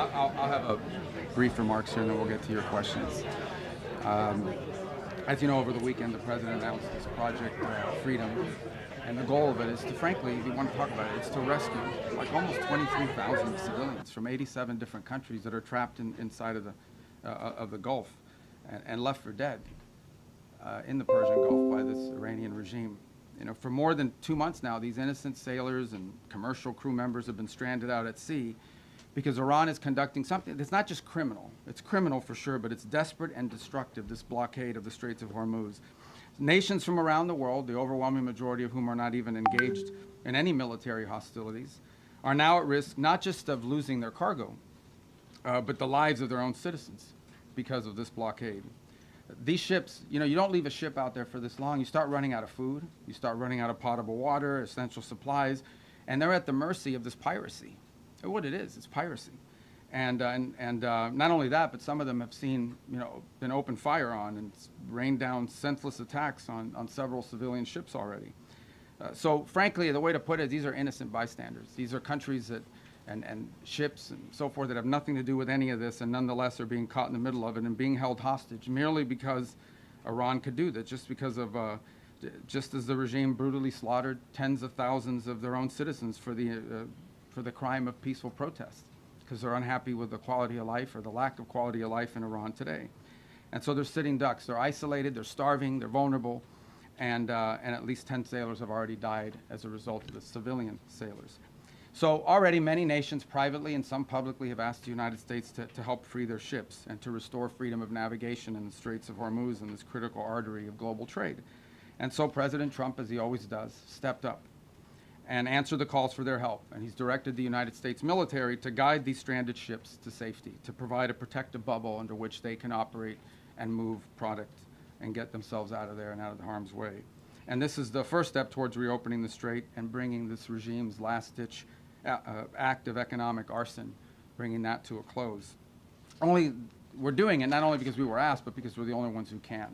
I'll have a brief remarks here, and then we'll get to your questions. As you know, over the weekend, the president announced this Project Freedom, and the goal of it is to, frankly, if you want to talk about it, it's to rescue like almost 23,000 civilians from 87 different countries that are trapped inside of the Gulf and left for dead in the Persian Gulf by this Iranian regime. You know, for more than 2 months now, these innocent sailors and commercial crew members have been stranded out at sea because Iran is conducting something that's not just criminal. It's criminal for sure, but it's desperate and destructive, this blockade of the Straits of Hormuz. Nations from around the world, the overwhelming majority of whom are not even engaged in any military hostilities, are now at risk not just of losing their cargo, but the lives of their own citizens because of this blockade. These ships, you know, you don't leave a ship out there for this long. You start running out of food, you start running out of potable water, essential supplies, and they're at the mercy of this piracy. What it is, it's piracy. And not only that, but some of them have seen, you know, been opened fire on and rained down senseless attacks on several civilian ships already. So frankly, the way to put it, these are innocent bystanders. These are countries that, and ships and so forth that have nothing to do with any of this and nonetheless are being caught in the middle of it and being held hostage merely because Iran could do that, just because of, just as the regime brutally slaughtered tens of thousands of their own citizens for the crime of peaceful protest, because they're unhappy with the quality of life or the lack of quality of life in Iran today. And so they're sitting ducks. They're isolated, they're starving, they're vulnerable, and at least 10 sailors have already died as a result of the civilian sailors. So already many nations privately and some publicly have asked the United States to help free their ships and to restore freedom of navigation in the Straits of Hormuz and this critical artery of global trade. And so President Trump, as he always does, stepped up and answered the calls for their help. And he's directed the United States military to guide these stranded ships to safety, to provide a protective bubble under which they can operate and move product and get themselves out of there and out of the harm's way. And this is the first step towards reopening the strait and bringing this regime's last-ditch act of economic arson, bringing that to a close. We're doing it not only because we were asked, but because we're the only ones who can.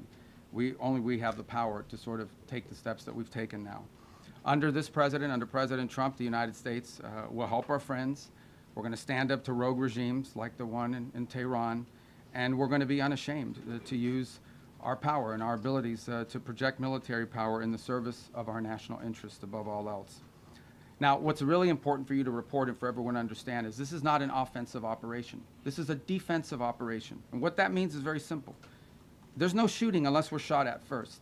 Only we have the power to sort of take the steps that we've taken now. Under this president, under President Trump, the United States will help our friends. We're going to stand up to rogue regimes like the one in Tehran, and we're going to be unashamed to use our power and our abilities to project military power in the service of our national interest above all else. Now, what's really important for you to report and for everyone to understand is this is not an offensive operation. This is a defensive operation. And what that means is very simple. There's no shooting unless we're shot at first.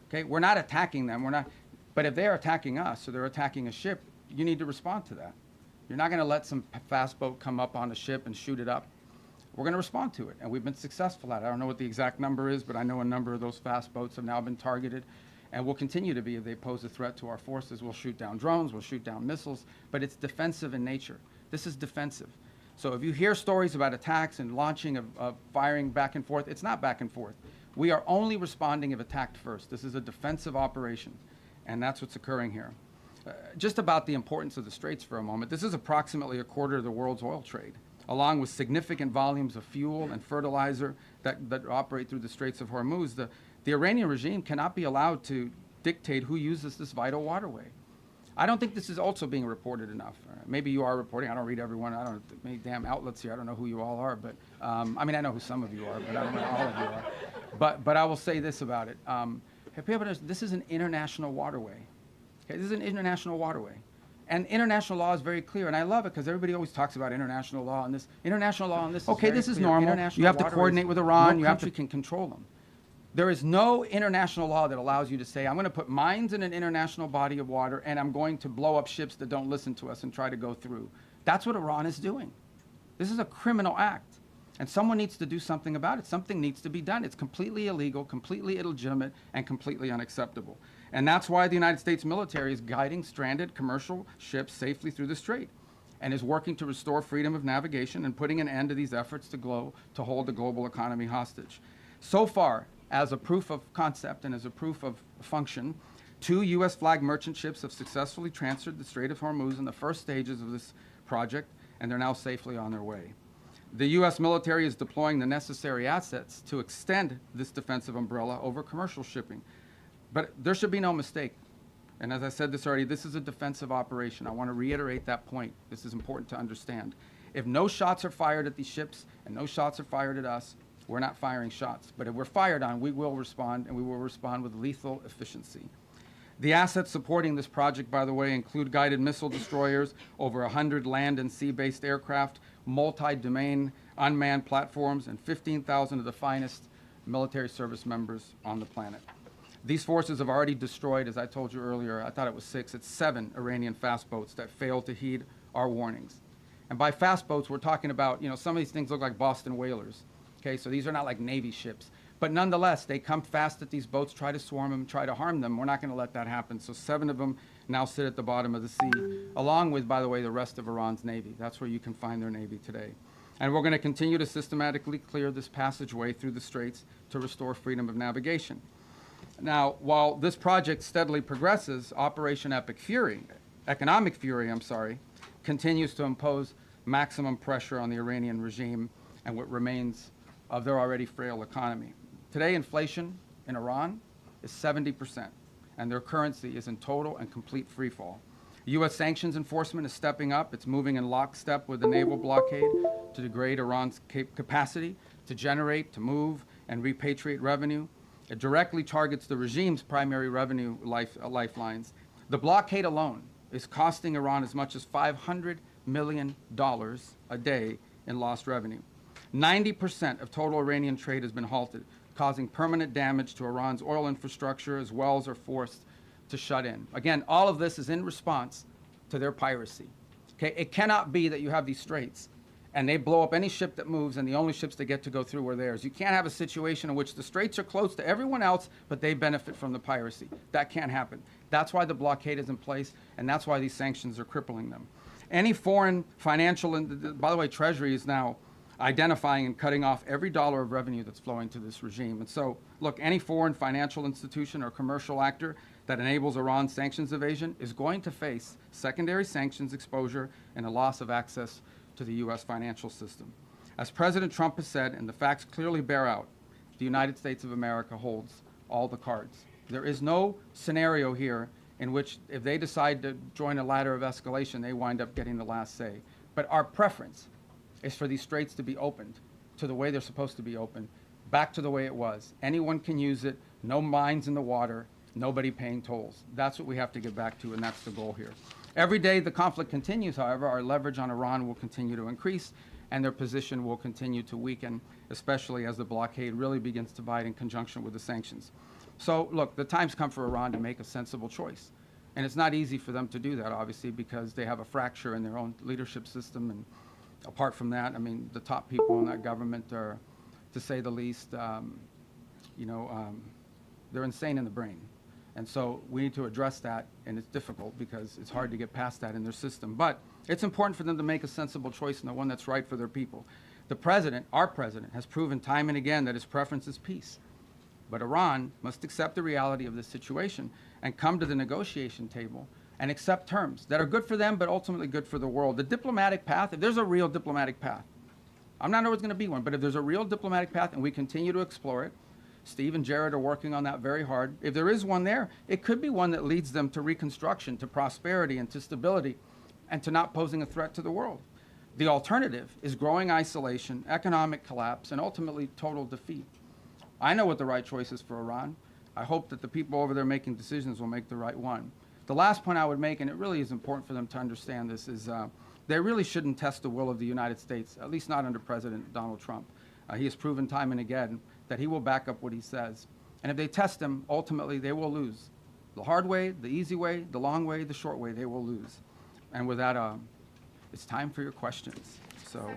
Okay? We're not attacking them. But if they're attacking us or they're attacking a ship, you need to respond to that. You're not going to let some fast boat come up on a ship and shoot it up. We're going to respond to it, and we've been successful at it. I don't know what the exact number is, but I know a number of those fast boats have now been targeted, and will continue to be if they pose a threat to our forces. We'll shoot down drones, we'll shoot down missiles, but it's defensive in nature. This is defensive. So if you hear stories about attacks and launching of firing back and forth, it's not back and forth. We are only responding if attacked first. This is a defensive operation, and that's what's occurring here. Just about the importance of the Straits for a moment. This is approximately a quarter of the world's oil trade, along with significant volumes of fuel and fertilizer that operate through the Straits of Hormuz. The Iranian regime cannot be allowed to dictate who uses this vital waterway. I don't think this is also being reported enough. Maybe you are reporting. I don't read everyone. I don't know many damn outlets here. I don't know who you all are, but I mean, I know who some of you are, but I don't know all of you are. But I will say this about it. This is an international waterway. Okay, this is an international waterway. And international law is very clear, and I love it because everybody always talks about international law and this. International law on this Okay, this is clear. normal. You have to coordinate with Iran. No country can control them. There is no international law that allows you to say, I'm going to put mines in an international body of water and I'm going to blow up ships that don't listen to us and try to go through. That's what Iran is doing. This is a criminal act. And someone needs to do something about it. Something needs to be done. It's completely illegal, completely illegitimate, and completely unacceptable. And that's why the United States military is guiding stranded commercial ships safely through the strait and is working to restore freedom of navigation and putting an end to these efforts to hold the global economy hostage. So far, as a proof of concept and as a proof of function, 2 U.S. flag merchant ships have successfully transferred the Strait of Hormuz in the first stages of this project, and they're now safely on their way. The U.S. military is deploying the necessary assets to extend this defensive umbrella over commercial shipping. But there should be no mistake. And as I said this already, this is a defensive operation. I want to reiterate that point. This is important to understand. If no shots are fired at these ships and no shots are fired at us, we're not firing shots. But if we're fired on, we will respond, and we will respond with lethal efficiency. The assets supporting this project, by the way, include guided missile destroyers, over 100 land and sea-based aircraft, multi-domain unmanned platforms, and 15,000 of the finest military service members on the planet. These forces have already destroyed, as I told you earlier, I thought it was 6, it's 7 Iranian fast boats that failed to heed our warnings. And by fast boats, we're talking about, some of these things look like Boston whalers. Okay, so these are not like Navy ships. But nonetheless, they come fast at these boats, try to swarm them, try to harm them. We're not going to let that happen. So 7 of them now sit at the bottom of the sea, along with, by the way, the rest of Iran's Navy. That's where you can find their Navy today. And we're going to continue to systematically clear this passageway through the straits to restore freedom of navigation. Now, while this project steadily progresses, Operation Economic Fury, continues to impose maximum pressure on the Iranian regime and what remains of their already frail economy. Today, inflation in Iran is 70%, and their currency is in total and complete freefall. U.S. sanctions enforcement is stepping up. It's moving in lockstep with the naval blockade to degrade Iran's capacity to generate, to move, and repatriate revenue. It directly targets the regime's primary revenue lifelines. The blockade alone is costing Iran as much as $500 million a day in lost revenue. 90% of total Iranian trade has been halted, causing permanent damage to Iran's oil infrastructure as wells are forced to shut in. Again, all of this is in response to their piracy. Okay? It cannot be that you have these straits and they blow up any ship that moves and the only ships that get to go through are theirs. You can't have a situation in which the straits are closed to everyone else, but they benefit from the piracy. That can't happen. That's why the blockade is in place, and that's why these sanctions are crippling them. Any foreign financial, by the way, Treasury is now identifying and cutting off every dollar of revenue that's flowing to this regime. And so, look, any foreign financial institution or commercial actor that enables Iran's sanctions evasion is going to face secondary sanctions exposure and a loss of access to the U.S. financial system. As President Trump has said, and the facts clearly bear out, the United States of America holds all the cards. There is no scenario here in which if they decide to join a ladder of escalation, they wind up getting the last say. But our preference is for these straits to be opened to the way they're supposed to be opened, back to the way it was. Anyone can use it, no mines in the water, nobody paying tolls. That's what we have to get back to, and that's the goal here. Every day the conflict continues, however, our leverage on Iran will continue to increase, and their position will continue to weaken, especially as the blockade really begins to bite in conjunction with the sanctions. So, look, the time's come for Iran to make a sensible choice. And it's not easy for them to do that, obviously, because they have a fracture in their own leadership system. And apart from that, I mean, the top people in that government are, to say the least, they're insane in the brain. And so we need to address that, and it's difficult because it's hard to get past that in their system. But it's important for them to make a sensible choice and the one that's right for their people. The president, our president, has proven time and again that his preference is peace. But Iran must accept the reality of this situation and come to the negotiation table and accept terms that are good for them but ultimately good for the world. The diplomatic path, if there's a real diplomatic path, I'm not sure it's going to be one, but if there's a real diplomatic path and we continue to explore it, Steve and Jared are working on that very hard. If there is one there, it could be one that leads them to reconstruction, to prosperity, and to stability, and to not posing a threat to the world. The alternative is growing isolation, economic collapse, and ultimately total defeat. I know what the right choice is for Iran. I hope that the people over there making decisions will make the right one. The last point I would make, and it really is important for them to understand this, is they really shouldn't test the will of the United States, at least not under President Donald Trump. He has proven time and again that he will back up what he says. And if they test him, ultimately they will lose. The hard way, the easy way, the long way, the short way, they will lose. And with that, it's time for your questions. So,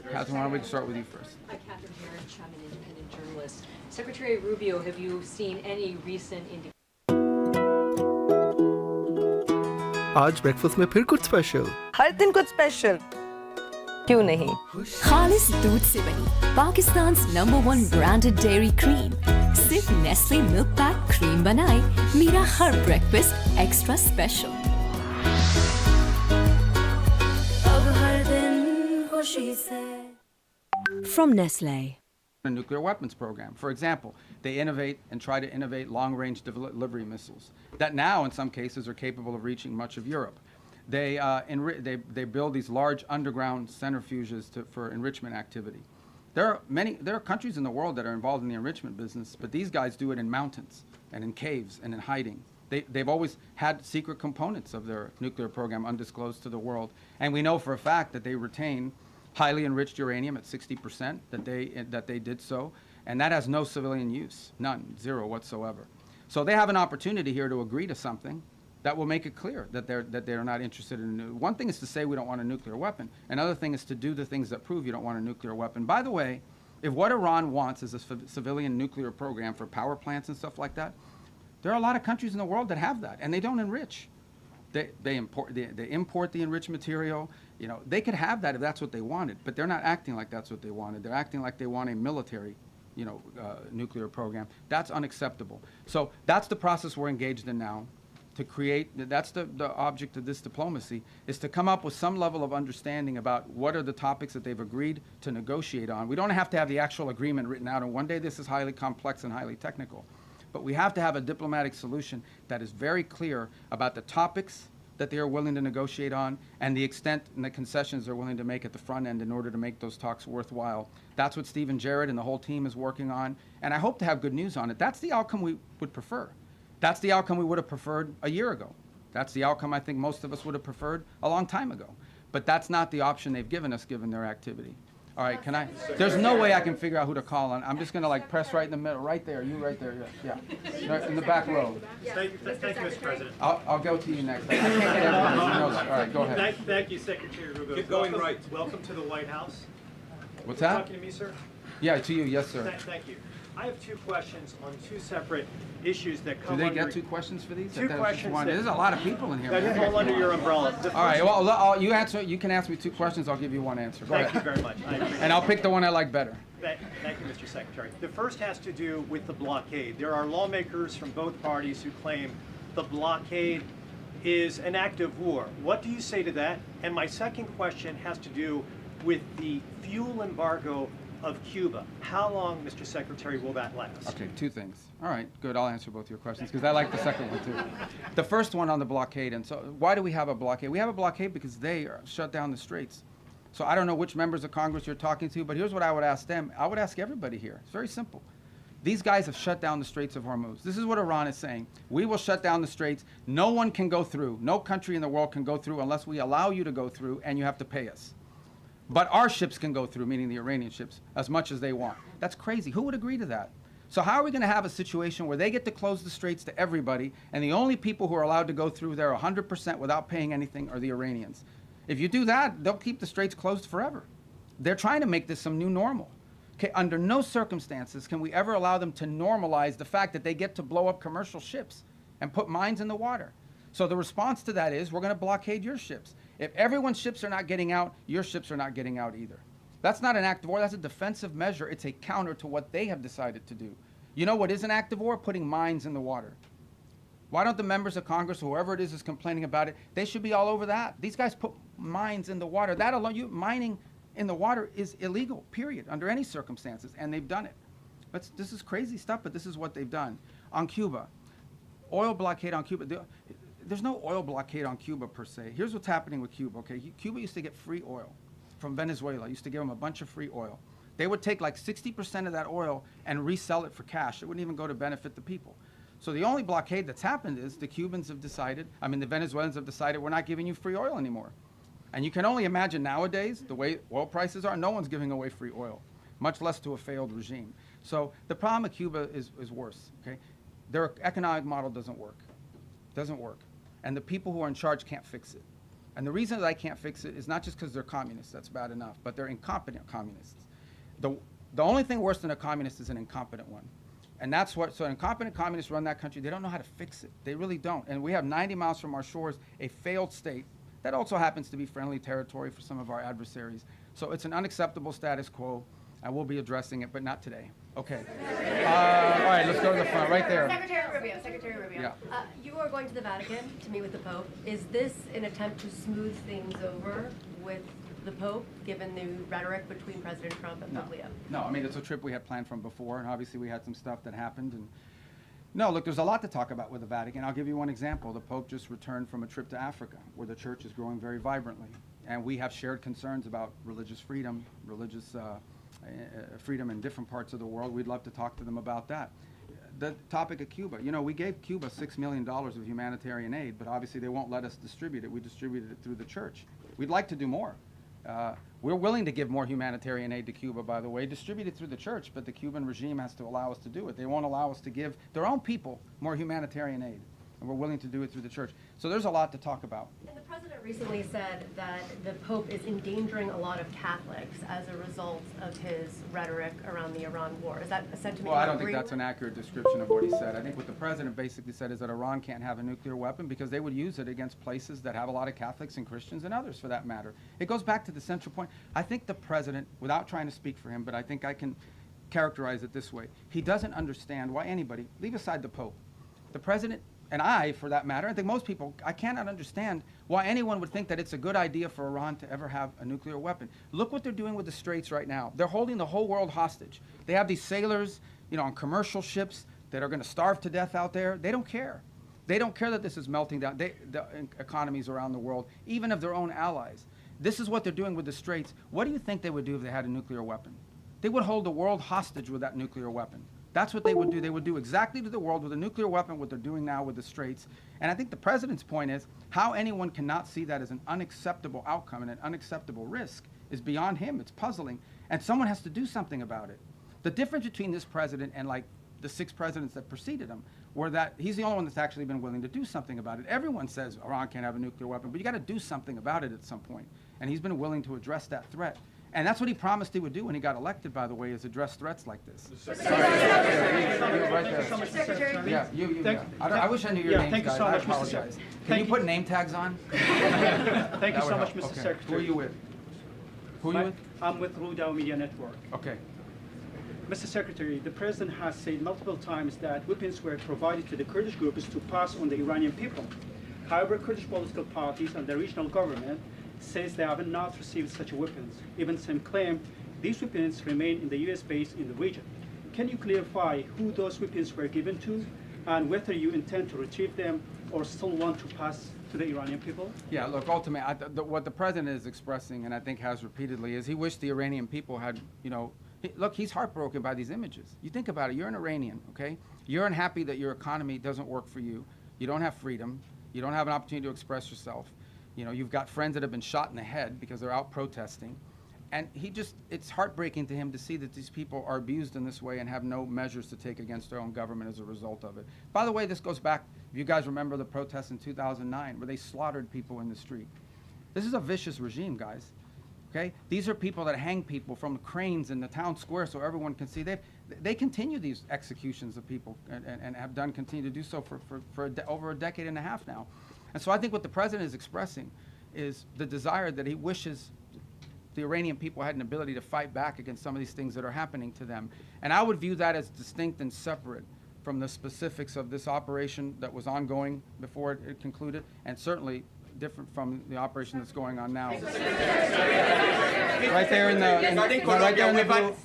Catherine, why don't we start with you first? Hi, Catherine Harris, I'm an independent journalist. Secretary Rubio, have you seen any recent indications? आज breakfast में फिर कुछ special हर दिन कुछ special क्यों नहीं खालिस दूध से बनी पाकिस्तान #1 ब्रांडेड डेयरी क्रीम सिर्फ नेस्ले मिल्क पैक क्रीम बनाए मेरा हर ब्रेकफास्ट एक्स्ट्रा स्पेशल अब हर दिन खुशी से From Nestle. A nuclear weapons program. For example, they innovate and try to innovate long-range delivery missiles that now, in some cases, are capable of reaching much of Europe. They build these large underground centrifuges for enrichment activity. There are countries in the world that are involved in the enrichment business, but these guys do it in mountains and in caves and in hiding. They've always had secret components of their nuclear program undisclosed to the world, and we know for a fact that they retain highly enriched uranium at 60%, that they did so, and that has no civilian use, none, zero whatsoever. So they have an opportunity here to agree to something that will make it clear that they're not interested in. One thing is to say we don't want a nuclear weapon. Another thing is to do the things that prove you don't want a nuclear weapon. By the way, if what Iran wants is a civilian nuclear program for power plants and stuff like that, there are a lot of countries in the world that have that, and they don't enrich. They import the enriched material. You know, they could have that if that's what they wanted, but they're not acting like that's what they wanted. They're acting like they want a military, nuclear program. That's unacceptable. So that's the process we're engaged in now. To create, that's the object of this diplomacy, is to come up with some level of understanding about what are the topics that they've agreed to negotiate on. We don't have to have the actual agreement written out, and one day this is highly complex and highly technical. But we have to have a diplomatic solution that is very clear about the topics that they are willing to negotiate on and the extent and the concessions they're willing to make at the front end in order to make those talks worthwhile. That's what Stephen Jarrett and the whole team is working on, and I hope to have good news on it. That's the outcome we would prefer. That's the outcome we would have preferred a year ago. That's the outcome I think most of us would have preferred a long time ago. But that's not the option they've given us given their activity. All right, there's no way I can figure out who to call on. I'm just going to press right in the middle, right there, you right there, yeah. Right in the back row. Thank you, Mr. President. I'll go to you next. I can't get everybody, you know that. All right, go ahead. Thank you, Secretary Rubio. Keep going right. Welcome to the White House. What's that? Talking to me, sir? Yeah, to you, yes, sir. Thank you. I have two questions on two separate issues that Do come they under... get 2 questions for these? Two questions that- There's a lot of people in here. that man. fall under your umbrella. The All right, first- well, you can ask me 2 questions. I'll give you 1 answer. Go Thank you ahead. very much. I appreciate And I'll pick the one I like better. Thank you, Mr. Secretary. The first has to do with the blockade. There are lawmakers from both parties who claim the blockade is an act of war. What do you say to that? And my second question has to do with the fuel embargo of Cuba. How long, Mr. Secretary, will that last? Okay, 2 things. All right, good. I'll answer both your questions because I like the second one too. The first one on the blockade. And so why do we have a blockade? We have a blockade because they shut down the straits. So I don't know which members of Congress you're talking to, but here's what I would ask them. I would ask everybody here. It's very simple. These guys have shut down the Straits of Hormuz. This is what Iran is saying. We will shut down the straits. No one can go through. No country in the world can go through unless we allow you to go through, and you have to pay us. But our ships can go through, meaning the Iranian ships, as much as they want. That's crazy. Who would agree to that? So how are we going to have a situation where they get to close the straits to everybody, and the only people who are allowed to go through there 100% without paying anything are the Iranians? If you do that, they'll keep the straits closed forever. They're trying to make this some new normal. Okay, under no circumstances can we ever allow them to normalize the fact that they get to blow up commercial ships and put mines in the water. So the response to that is we're going to blockade your ships. If everyone's ships are not getting out, your ships are not getting out either. That's not an act of war. That's a defensive measure. It's a counter to what they have decided to do. You know what is an act of war? Putting mines in the water. Why don't the members of Congress, whoever it is complaining about it, they should be all over that. These guys put mines in the water. That alone, mining in the water is illegal, period, under any circumstances, and they've done it. This is crazy stuff, but this is what they've done. On Cuba, oil blockade on Cuba. There's no oil blockade on Cuba per se. Here's what's happening with Cuba, okay? Cuba used to get free oil from Venezuela. Used to give them a bunch of free oil. They would take like 60% of that oil and resell it for cash. It wouldn't even go to benefit the people. So the only blockade that's happened is the Cubans have decided, the Venezuelans have decided we're not giving you free oil anymore. And you can only imagine nowadays, the way oil prices are, no one's giving away free oil, much less to a failed regime. So the problem with Cuba is worse, okay? Their economic model doesn't work. Doesn't work. And the people who are in charge can't fix it. And the reason that I can't fix it is not just because they're communists, that's bad enough, but they're incompetent communists. The only thing worse than a communist is an incompetent one. And that's what, so incompetent communists run that country. They don't know how to fix it. They really don't. And we have 90 miles from our shores a failed state that also happens to be friendly territory for some of our adversaries. So it's an unacceptable status quo. I will be addressing it, but not today. Okay. All right, let's go to the front, right there. Secretary Rubio. Yeah. You are going to the Vatican to meet with the Pope. Is this an attempt to smooth things over with the Pope, given the rhetoric between President Trump and Pope Leo? No, it's a trip we had planned from before, and obviously we had some stuff that happened, and No, look, there's a lot to talk about with the Vatican. I'll give you one example. The Pope just returned from a trip to Africa, where the church is growing very vibrantly. And we have shared concerns about religious freedom, religious freedom in different parts of the world. We'd love to talk to them about that. The topic of Cuba, you know, we gave Cuba $6 million of humanitarian aid, but obviously they won't let us distribute it. We distributed it through the church. We'd like to do more. We're willing to give more humanitarian aid to Cuba, by the way, distributed through the church, but the Cuban regime has to allow us to do it. They won't allow us to give their own people more humanitarian aid, and we're willing to do it through the church. So there's a lot to talk about. And the president recently said that the Pope is endangering a lot of Catholics as a result of his rhetoric around the Iran war. Is that a sentiment Well, I you don't think agree that's with? an accurate description of what he said. I think what the president basically said is that Iran can't have a nuclear weapon because they would use it against places that have a lot of Catholics and Christians and others for that matter. It goes back to the central point. I think the president, without trying to speak for him, but I think I can characterize it this way. He doesn't understand why anybody, leave aside the Pope, the president, and I, for that matter, I think most people, I cannot understand why anyone would think that it's a good idea for Iran to ever have a nuclear weapon. Look what they're doing with the Straits right now. They're holding the whole world hostage. They have these sailors, you know, on commercial ships that are going to starve to death out there. They don't care. They don't care that this is melting down the economies around the world, even of their own allies. This is what they're doing with the Straits. What do you think they would do if they had a nuclear weapon? They would hold the world hostage with that nuclear weapon. That's what they would do. They would do exactly to the world with a nuclear weapon what they're doing now with the Straits. And I think the president's point is how anyone cannot see that as an unacceptable outcome and an unacceptable risk is beyond him. It's puzzling. And someone has to do something about it. The difference between this president and like the 6 presidents that preceded him were that he's the only one that's actually been willing to do something about it. Everyone says Iran can't have a nuclear weapon, but you got to do something about it at some point. And he's been willing to address that threat. And that's what he promised he would do when he got elected, by the way, is address threats like this. Secretary. Yeah, I wish I knew your names, thank you guys. so I much, Mr. apologize. Secretary. Can you put name tags on? Thank you That so would much, help. Mr. Okay. Secretary. Who are you with? Who are you with? I'm with Rudao Media Network. Okay. Mr. Secretary, the President has said multiple times that weapons were provided to the Kurdish groups to pass on the Iranian people. However, Kurdish political parties and the regional government says they have not received such weapons. Even some claim these weapons remain in the U.S. base in the region. Can you clarify who those weapons were given to and whether you intend to retrieve them or still want to pass to the Iranian people? Yeah, look, ultimately, what the president is expressing, and I think has repeatedly, is he wished the Iranian people had, you know, look, he's heartbroken by these images. You think about it, you're an Iranian, okay? You're unhappy that your economy doesn't work for you. You don't have freedom. You don't have an opportunity to express yourself. You know, you've got friends that have been shot in the head because they're out protesting. And it's heartbreaking to him to see that these people are abused in this way and have no measures to take against their own government as a result of it. By the way, this goes back, if you guys remember the protests in 2009 where they slaughtered people in the street. This is a vicious regime, guys. Okay? These are people that hang people from cranes in the town square so everyone can see. They continue these executions of people and have continue to do so for over a decade and a half now. And so I think what the president is expressing is the desire that he wishes the Iranian people had an ability to fight back against some of these things that are happening to them. And I would view that as distinct and separate from the specifics of this operation that was ongoing before it concluded, and certainly different from the operation that's going on now. Right there in the... Regarding right there in the blue.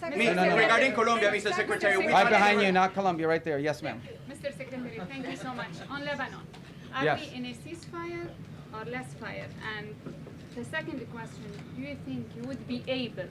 Regarding Colombia, Mr. Secretary, Right behind you, not Colombia, right there. Yes, ma'am. Mr. Secretary, thank you so much. On Lebanon, are Yes. we in a ceasefire or less fire? And the second question, do you think you would be able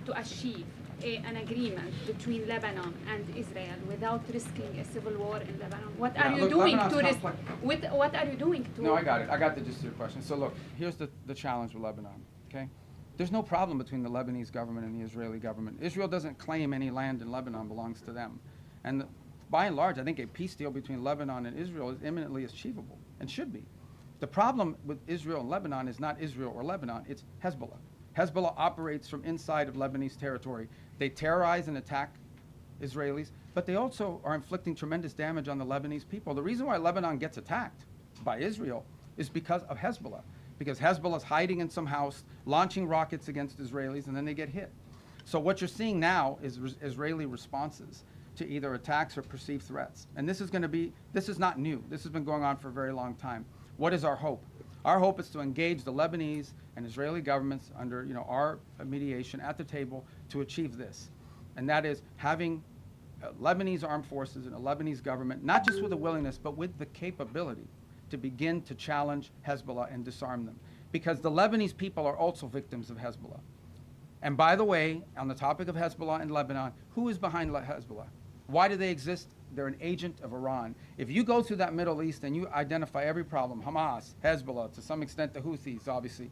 to achieve an agreement between Lebanon and Israel without risking a civil war in Lebanon? What are you look, doing Lebanon's to risk? complex. What are you doing to? No, I got it. I got the gist of your question. So look, here's the challenge with Lebanon, okay? There's no problem between the Lebanese government and the Israeli government. Israel doesn't claim any land in Lebanon belongs to them. And by and large, I think a peace deal between Lebanon and Israel is imminently achievable and should be. The problem with Israel and Lebanon is not Israel or Lebanon, it's Hezbollah. Hezbollah operates from inside of Lebanese territory. They terrorize and attack Israelis, but they also are inflicting tremendous damage on the Lebanese people. The reason why Lebanon gets attacked by Israel is because of Hezbollah, because Hezbollah is hiding in some house, launching rockets against Israelis, and then they get hit. So what you're seeing now is Israeli responses to either attacks or perceived threats. And this is not new. This has been going on for a very long time. What is our hope? Our hope is to engage the Lebanese and Israeli governments under our mediation at the table to achieve this. And that is having Lebanese armed forces and a Lebanese government, not just with the willingness, but with the capability to begin to challenge Hezbollah and disarm them. Because the Lebanese people are also victims of Hezbollah. And by the way, on the topic of Hezbollah in Lebanon, who is behind Hezbollah? Why do they exist? They're an agent of Iran. If you go through that Middle East and you identify every problem, Hamas, Hezbollah, to some extent the Houthis, obviously,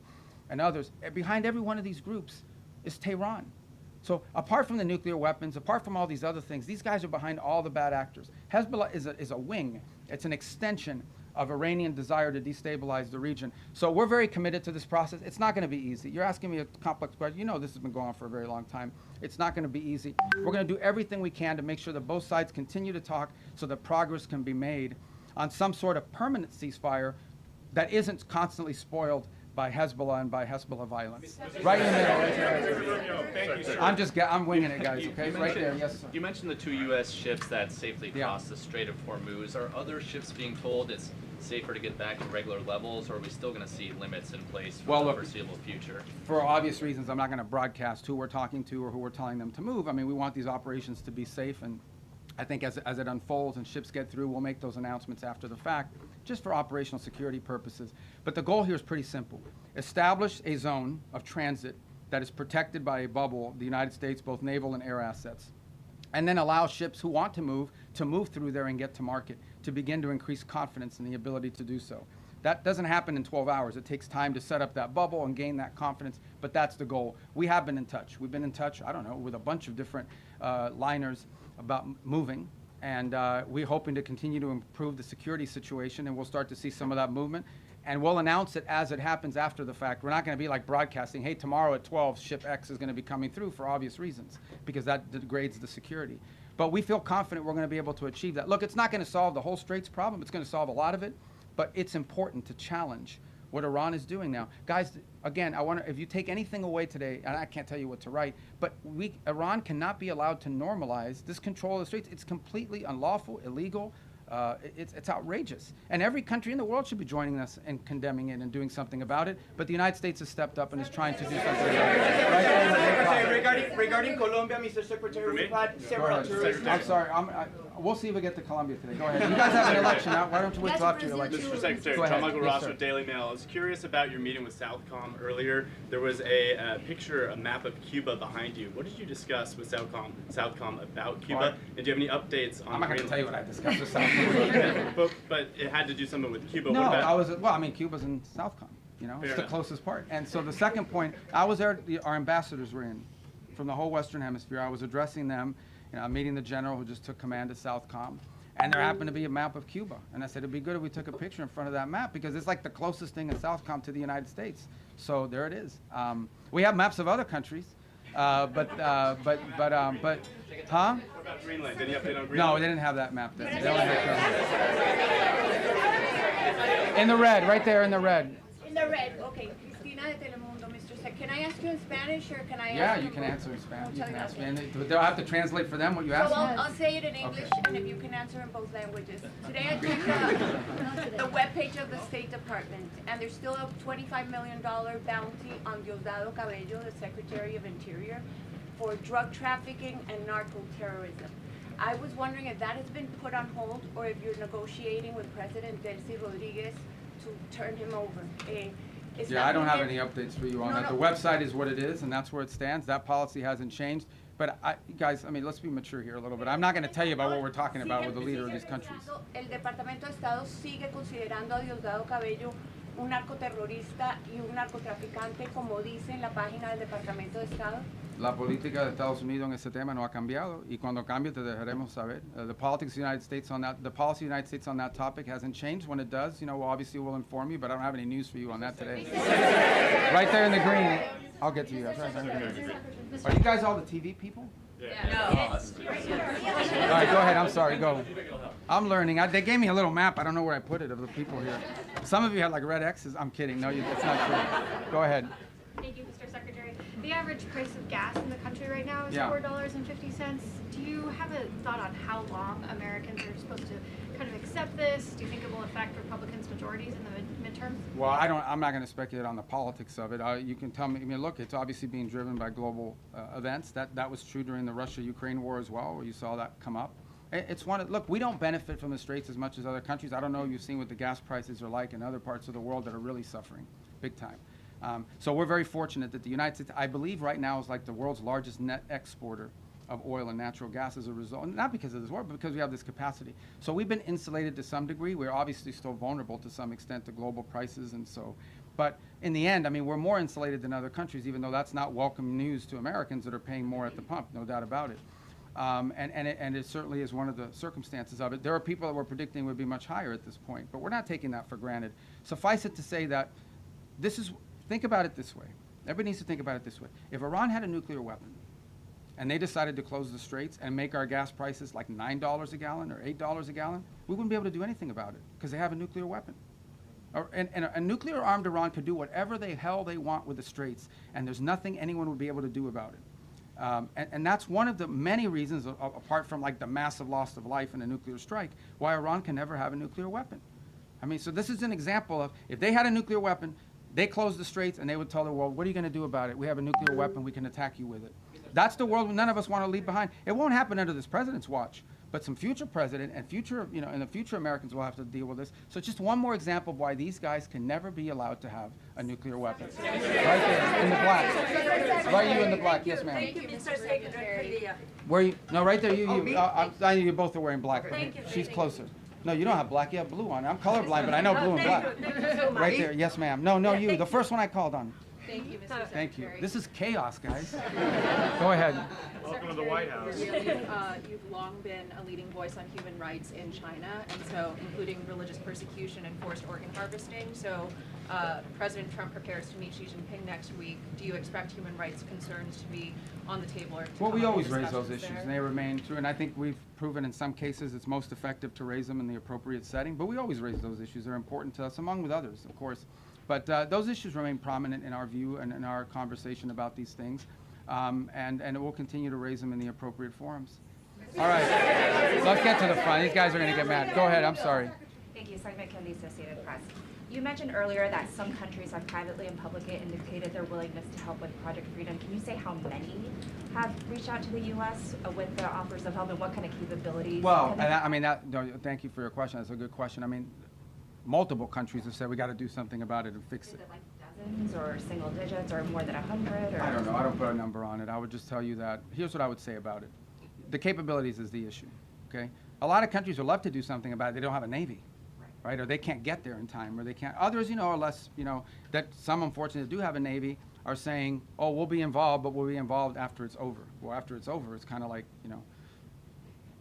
and others, behind every one of these groups is Tehran. So apart from the nuclear weapons, apart from all these other things, these guys are behind all the bad actors. Hezbollah is a wing. It's an extension of Iranian desire to destabilize the region. So we're very committed to this process. It's not going to be easy. You're asking me a complex question. You know this has been going on for a very long time. It's not going to be easy. We're going to do everything we can to make sure that both sides continue to talk so that progress can be made on some sort of permanent ceasefire that isn't constantly spoiled by Hezbollah and by Hezbollah violence. Right in the middle, right there. Thank you, sir. I'm winging it, guys, okay? Right there, yes, sir. You mentioned the 2 U.S. ships that safely crossed the Strait of Hormuz. Are other ships being told it's safer to get back to regular levels, or are we still going to see limits in place for the foreseeable future? For obvious reasons, I'm not going to broadcast who we're talking to or who we're telling them to move. I mean, we want these operations to be safe, and I think as it unfolds and ships get through, we'll make those announcements after the fact, just for operational security purposes. But the goal here is pretty simple. Establish a zone of transit that is protected by a bubble, the United States, both naval and air assets, and then allow ships who want to move through there and get to market, to begin to increase confidence in the ability to do so. That doesn't happen in 12 hours. It takes time to set up that bubble and gain that confidence, but that's the goal. We have been in touch. We've been in touch, I don't know, with a bunch of different liners about moving, and we're hoping to continue to improve the security situation, and we'll start to see some of that movement. And we'll announce it as it happens after the fact. We're not going to be like broadcasting, hey, tomorrow at 12, ship X is going to be coming through, for obvious reasons, because that degrades the security. But we feel confident we're going to be able to achieve that. Look, it's not going to solve the whole Straits problem. It's going to solve a lot of it, but it's important to challenge what Iran is doing now. Guys, again, if you take anything away today, and I can't tell you what to write, but Iran cannot be allowed to normalize this control of the Straits. It's completely unlawful, illegal. It's outrageous. And every country in the world should be joining us and condemning it and doing something about it. But the United States has stepped up and is trying to do something about it. Regarding Colombia, Mr. Secretary, we've had several tourists. I'm sorry. We'll see if we get to Colombia today. Go ahead. You guys have an election. Why don't you wait till after your election? Mr. Secretary, John Michael Ross with Daily Mail. I was curious about your meeting with Southcom earlier. There was a picture, a map of Cuba behind you. What did you discuss with Southcom about Cuba? And do you have any updates on? I'm not going to tell you what I discussed with Southcom. but it had to do something with Cuba. No, what about? Cuba's in Southcom. You know, Fair it's the enough. closest part. And so the second point, I was there. Our ambassadors were in from the whole Western Hemisphere. I was addressing them. Meeting the general who just took command at Southcom. And there happened to be a map of Cuba. And I said, it'd be good if we took a picture in front of that map, because it's like the closest thing in Southcom to the United States. So there it is. We have maps of other countries, huh? What about Greenland? Did you update on Greenland? No, they didn't have that map then. They only had in the red, right there in the red. In the red, okay. Cristina de Telemundo, Mr. Sec. Can I ask you in Spanish, or can I Yeah, ask you can answer in Spanish. You can ask me. Okay. And they'll have to translate for them what you asked So me. I'll say it in English, and if you can answer in both languages. Today I checked the webpage of the State Department, and there's still a $25 million bounty on Diosdado Cabello, the Secretary of Interior, for drug trafficking and narco-terrorism. I was wondering if that has been put on hold, or if you're negotiating with President Delcy Rodriguez to turn him over. Yeah, I don't have any updates for you on that. The website is what it is, and that's where it stands. That policy hasn't changed. But guys, let's be mature here a little bit. I'm not going to tell you about what we're talking about with the leader of these countries. El Departamento de Estado sigue considerando a Diosdado Cabello un narcoterrorista y un narcotraficante, como dice en la página del Departamento de Estado. La política de Estados Unidos en ese tema no ha cambiado, y cuando cambie te dejaremos saber. The politics of the United States on that, the policy of the United States on that topic hasn't changed. When it does, obviously we'll inform you, but I don't have any news for you on that today. Right there in the green. I'll get to you. Are you guys all the TV people? Yeah. No. All right, go ahead. I'm sorry. Go. I'm learning. They gave me a little map. I don't know where I put it of the people here. Some of you had like red X's. I'm kidding. No, that's not true. Go ahead. Thank you, Mr. Secretary. The average price of gas in the country right now is $4.50. Do you have a thought on how long Americans are supposed to kind of accept this? Do you think it will affect Republicans' majorities in the midterms? Well, I'm not going to speculate on the politics of it. You can tell me. I mean, look, it's obviously being driven by global events. That was true during the Russia-Ukraine war as well, where you saw that come up. It's one. Look, we don't benefit from the Straits as much as other countries. I don't know if you've seen what the gas prices are like in other parts of the world that are really suffering, big time. So we're very fortunate that the United States, I believe right now, is like the world's largest net exporter of oil and natural gas as a result, not because of this war, but because we have this capacity. So we've been insulated to some degree. We're obviously still vulnerable to some extent to global prices, and so, but in the end, I mean, we're more insulated than other countries, even though that's not welcome news to Americans that are paying more at the pump, no doubt about it. And it certainly is one of the circumstances of it. There are people that we're predicting would be much higher at this point, but we're not taking that for granted. Suffice it to say that this is, think about it this way. Everybody needs to think about it this way. If Iran had a nuclear weapon and they decided to close the straits and make our gas prices like $9 a gallon or $8 a gallon, we wouldn't be able to do anything about it because they have a nuclear weapon. And a nuclear-armed Iran could do whatever the hell they want with the straits, and there's nothing anyone would be able to do about it. And that's one of the many reasons, apart from like the massive loss of life in a nuclear strike, why Iran can never have a nuclear weapon. I mean, so this is an example of, if they had a nuclear weapon, they closed the straits and they would tell the world, what are you going to do about it? We have a nuclear weapon, we can attack you with it. That's the world none of us want to leave behind. It won't happen under this president's watch, but some future president and future, in the future Americans will have to deal with this. So it's just one more example of why these guys can never be allowed to have a nuclear weapon. Right there, in the black. Right, you in the black, yes ma'am. Thank you, Mr. Secretary. Where you, no, right there, I know you both are wearing black. Thank you. She's closer. No, you don't have black, you have blue on. I'm colorblind, but I know blue and black. Right there, yes ma'am. No, you, the first one I called on. Thank you, Mr. Secretary. Thank you. This is chaos, guys. Go ahead. Welcome to the White House. You've long been a leading voice on human rights in China, and so including religious persecution and forced organ harvesting. So President Trump prepares to meet Xi Jinping next week. Do you expect human rights concerns to be on the table? Or to well, we come up always in raise those discussions issues, there? and they remain true. And I think we've proven in some cases it's most effective to raise them in the appropriate setting. But we always raise those issues. They're important to us, among with others, of course. But those issues remain prominent in our view and in our conversation about these things. And we'll continue to raise them in the appropriate forums. All right, let's get to the front. These guys are going to get mad. Go ahead, I'm sorry. Thank you, Segment Kelly, Associated Press. You mentioned earlier that some countries have privately and publicly indicated their willingness to help with Project Freedom. Can you say how many have reached out to the U.S. with the offers of help, and what kind of capabilities? Well, thank you for your question. That's a good question. I mean, multiple countries have said we got to do something about it and fix it. Is it like dozens or single digits or more than 100? Or? I don't know. I don't put a number on it. I would just tell you that here's what I would say about it. The capabilities is the issue. Okay, a lot of countries would love to do something about it. They don't have a navy, right? Or they can't get there in time, or they can't. Others, are less. That some unfortunately do have a navy are saying, oh, we'll be involved, but we'll be involved after it's over. Well, after it's over, it's kind of like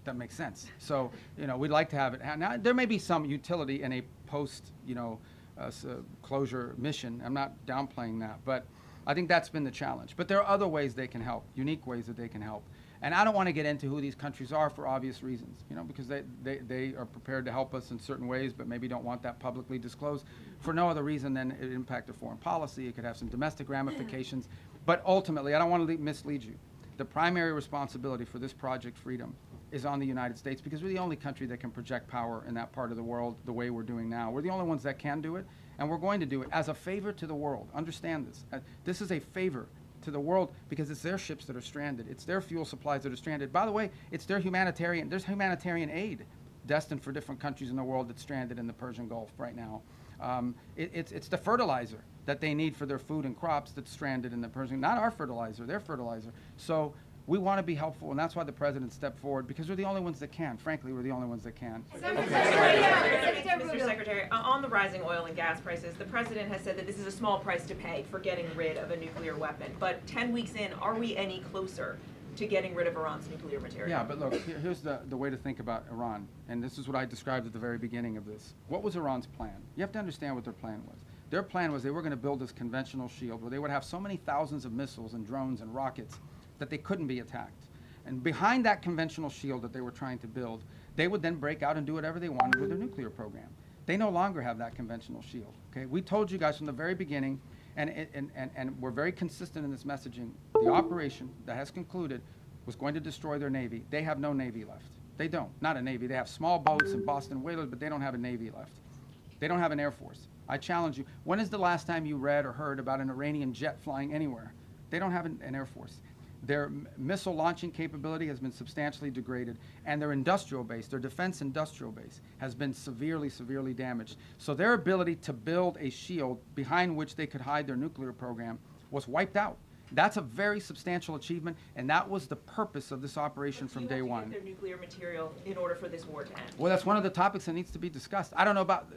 that makes sense. So, we'd like to have it. Now, there may be some utility in a post, closure mission. I'm not downplaying that, but I think that's been the challenge. But there are other ways they can help, unique ways that they can help. And I don't want to get into who these countries are for obvious reasons, because they are prepared to help us in certain ways, but maybe don't want that publicly disclosed for no other reason than it impact their foreign policy. It could have some domestic ramifications. But ultimately, I don't want to mislead you. The primary responsibility for this Project Freedom is on the United States, because we're the only country that can project power in that part of the world the way we're doing now. We're the only ones that can do it, and we're going to do it as a favor to the world. Understand this. This is a favor to the world because it's their ships that are stranded. It's their fuel supplies that are stranded. By the way, it's there's humanitarian aid destined for different countries in the world that's stranded in the Persian Gulf right now. It's the fertilizer that they need for their food and crops that's stranded in the Persian, not our fertilizer, their fertilizer. So we want to be helpful, and that's why the president stepped forward, because we're the only ones that can. Frankly, we're the only ones that can. Mr. Secretary, on the rising oil and gas prices, the president has said that this is a small price to pay for getting rid of a nuclear weapon. But 10 weeks in, are we any closer to getting rid of Iran's nuclear material? Yeah, but look, here's the way to think about Iran, and this is what I described at the very beginning of this. What was Iran's plan? You have to understand what their plan was. Their plan was they were going to build this conventional shield where they would have so many thousands of missiles and drones and rockets that they couldn't be attacked. And behind that conventional shield that they were trying to build, they would then break out and do whatever they wanted with their nuclear program. They no longer have that conventional shield. Okay? We told you guys from the very beginning, And we're very consistent in this messaging. The operation that has concluded was going to destroy their Navy. They have no Navy left. They don't. Not a Navy. They have small boats and Boston whalers, but they don't have a Navy left. They don't have an Air Force. I challenge you. When is the last time you read or heard about an Iranian jet flying anywhere? They don't have an Air Force. Their missile launching capability has been substantially degraded, and their industrial base, their defense industrial base, has been severely, severely damaged. So their ability to build a shield behind which they could hide their nuclear program was wiped out. That's a very substantial achievement, and that was the purpose of this operation from day one. Get their nuclear material in order for this war to end. Well, that's one of the topics that needs to be discussed. I don't know about,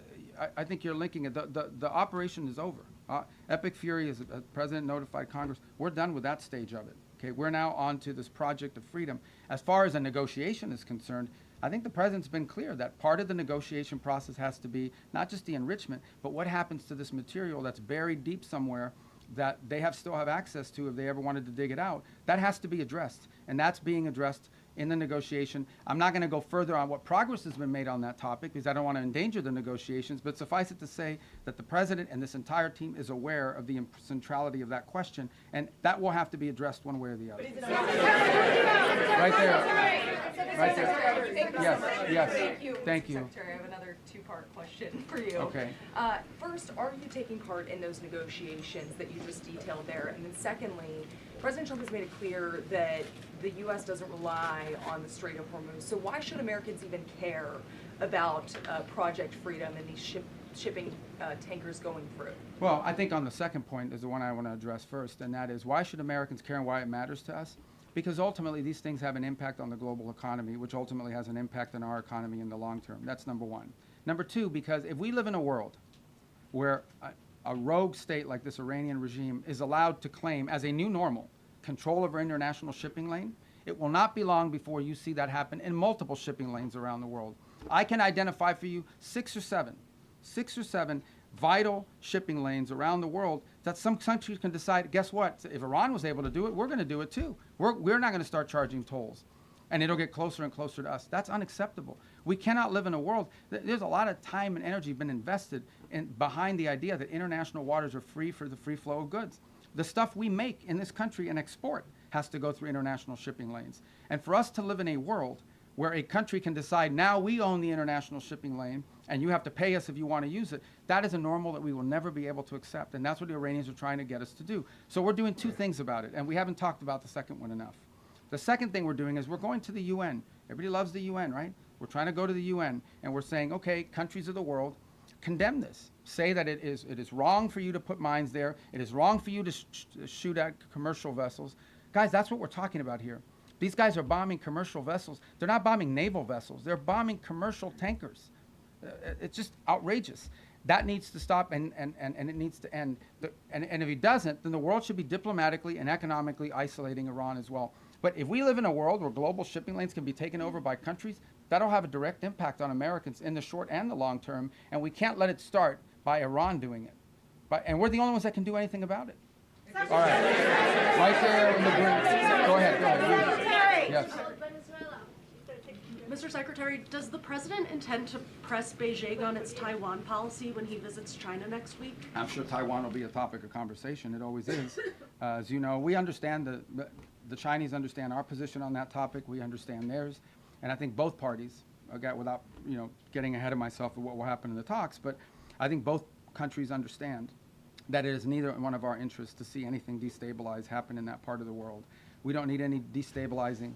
I think you're linking it. The operation is over. Epic Fury, as the President notified Congress, we're done with that stage of it. Okay, we're now on to this project of freedom. As far as a negotiation is concerned, I think the President's been clear that part of the negotiation process has to be not just the enrichment, but what happens to this material that's buried deep somewhere that they still have access to if they ever wanted to dig it out. That has to be addressed, and that's being addressed in the negotiation. I'm not going to go further on what progress has been made on that topic because I don't want to endanger the negotiations, but suffice it to say that the President and this entire team is aware of the centrality of that question, and that will have to be addressed one way or the other. Right there. Right there. Yes. Thank you. Secretary, I have another two-part question for you. Okay. First, are you taking part in those negotiations that you just detailed there? And then secondly, President Trump has made it clear that the U.S. doesn't rely on the Strait of Hormuz. So why should Americans even care about Project Freedom and these shipping tankers going through? Well, I think on the second point is the one I want to address first, and that is why should Americans care and why it matters to us? Because ultimately these things have an impact on the global economy, which ultimately has an impact on our economy in the long term. That's number one. Number two, because if we live in a world where a rogue state like this Iranian regime is allowed to claim as a new normal control of our international shipping lane, it will not be long before you see that happen in multiple shipping lanes around the world. I can identify for you six or seven vital shipping lanes around the world that some countries can decide, guess what, if Iran was able to do it, we're going to do it too. We're not going to start charging tolls. And it'll get closer and closer to us. That's unacceptable. We cannot live in a world, there's a lot of time and energy been invested behind the idea that international waters are free for the free flow of goods. The stuff we make in this country and export has to go through international shipping lanes. And for us to live in a world where a country can decide, now we own the international shipping lane and you have to pay us if you want to use it, that is a normal that we will never be able to accept. And that's what the Iranians are trying to get us to do. So we're doing two things about it, and we haven't talked about the second one enough. The second thing we're doing is we're going to the UN. Everybody loves the UN, right? We're trying to go to the UN, and we're saying, okay, countries of the world, condemn this. Say that it is wrong for you to put mines there. It is wrong for you to shoot at commercial vessels. Guys, that's what we're talking about here. These guys are bombing commercial vessels. They're not bombing naval vessels. They're bombing commercial tankers. It's just outrageous. That needs to stop, and it needs to end. And if it doesn't, then the world should be diplomatically and economically isolating Iran as well. But if we live in a world where global shipping lanes can be taken over by countries, that'll have a direct impact on Americans in the short and the long term, and we can't let it start by Iran doing it. And we're the only ones that can do anything about it. All right. Right there in the green. Go ahead. Yes. Mr. Secretary, does the President intend to press Beijing on its Taiwan policy when he visits China next week? I'm sure Taiwan will be a topic of conversation. It always is. As you know, we understand the Chinese understand our position on that topic. We understand theirs. And I think both parties, without getting ahead of myself of what will happen in the talks, but I think both countries understand that it is neither one of our interests to see anything destabilize happen in that part of the world. We don't need any destabilizing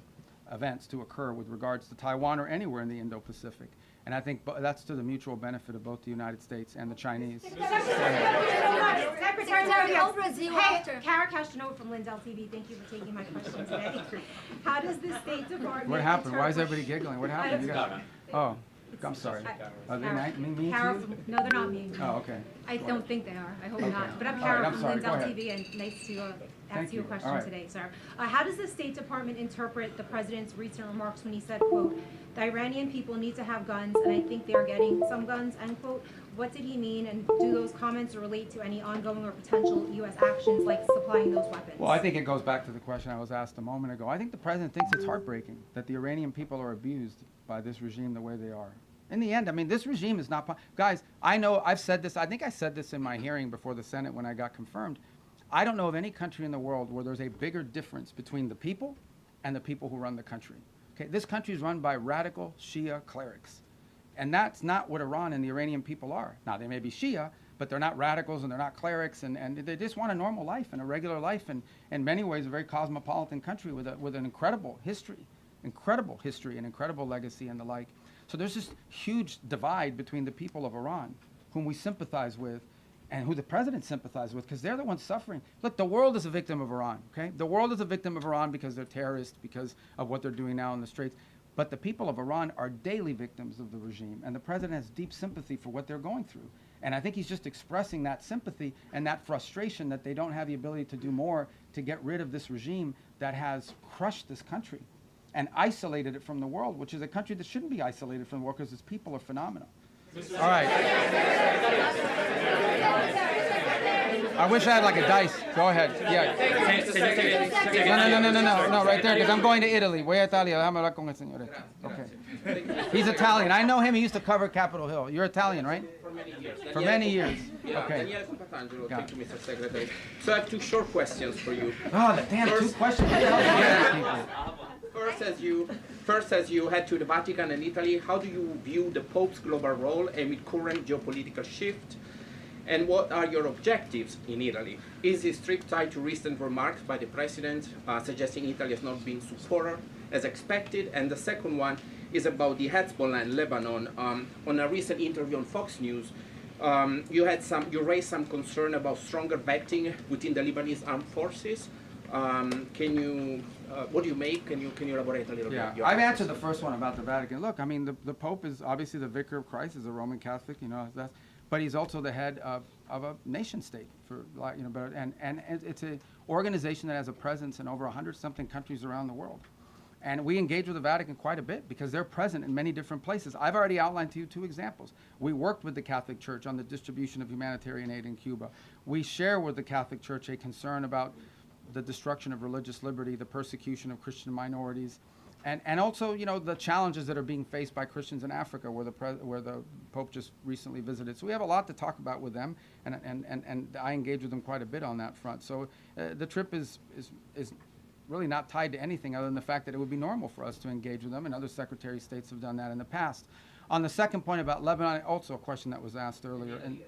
events to occur with regards to Taiwan or anywhere in the Indo-Pacific. And I think that's to the mutual benefit of both the United States and the Chinese. Secretary, I'll resume after. Kara Castanova from Lindell TV. Thank you for taking my question today. How does the State Department... What happened? Why is everybody giggling? What happened? Oh, I'm sorry. Are they mean to you? No, they're not mean. Oh, okay. I don't think they are. I hope not. But I'm All Kara right, I'm from sorry. Lindell Go ahead. TV, and nice to ask you a question All right. today, sir. How does the State Department interpret the President's recent remarks when he said, quote, the Iranian people need to have guns, and I think they are getting some guns, end quote. What did he mean, and do those comments relate to any ongoing or potential U.S. actions like supplying those weapons? Well, I think it goes back to the question I was asked a moment ago. I think the President thinks it's heartbreaking that the Iranian people are abused by this regime the way they are. In the end, I mean, this regime is not, guys, I know, I've said this, I think I said this in my hearing before the Senate when I got confirmed. I don't know of any country in the world where there's a bigger difference between the people and the people who run the country. Okay, this country is run by radical Shia clerics. And that's not what Iran and the Iranian people are. Now, they may be Shia, but they're not radicals and they're not clerics, and they just want a normal life and a regular life, and in many ways a very cosmopolitan country with an incredible history and incredible legacy and the like. So there's this huge divide between the people of Iran, whom we sympathize with, and who the president sympathizes with, because they're the ones suffering. Look, the world is a victim of Iran, okay? The world is a victim of Iran because they're terrorists, because of what they're doing now in the Straits. But the people of Iran are daily victims of the regime, and the president has deep sympathy for what they're going through. And I think he's just expressing that sympathy and that frustration that they don't have the ability to do more to get rid of this regime that has crushed this country and isolated it from the world, which is a country that shouldn't be isolated from the world because its people are phenomenal. All right. I wish I had like a dice. Go ahead. Yeah. No, right there, because I'm going to Italy. Voy a Italia. Déjame hablar con el señor. Okay. He's Italian. I know him. He used to cover Capitol Hill. You're Italian, right? For many years. For many years. Yeah, okay. Daniele Papatangelo, thank you, Mr. Secretary. So I have two short questions for you. Oh, damn, two questions. What the hell are you asking people? First, as you head to the Vatican and Italy, how do you view the Pope's global role amid current geopolitical shift? And what are your objectives in Italy? Is this trip tied to recent remarks by the President suggesting Italy has not been supported as expected? And the second one is about the Hezbollah in Lebanon. On a recent interview on Fox News, you raised some concern about stronger vetting within the Lebanese armed forces. What do you make? Can you elaborate a little bit? Yeah, I've answered the first one about the Vatican. Look, I mean, the Pope is obviously the vicar of Christ, is a Roman Catholic, you know, but he's also the head of a nation state, and it's an organization that has a presence in over 100-something countries around the world. And we engage with the Vatican quite a bit because they're present in many different places. I've already outlined to you two examples. We worked with the Catholic Church on the distribution of humanitarian aid in Cuba. We share with the Catholic Church a concern about the destruction of religious liberty, the persecution of Christian minorities, and also, you know, the challenges that are being faced by Christians in Africa, where the Pope just recently visited. So we have a lot to talk about with them, and I engage with them quite a bit on that front. So the trip is really not tied to anything other than the fact that it would be normal for us to engage with them, and other Secretary of States have done that in the past. On the second point about Lebanon, also a question that was asked earlier. And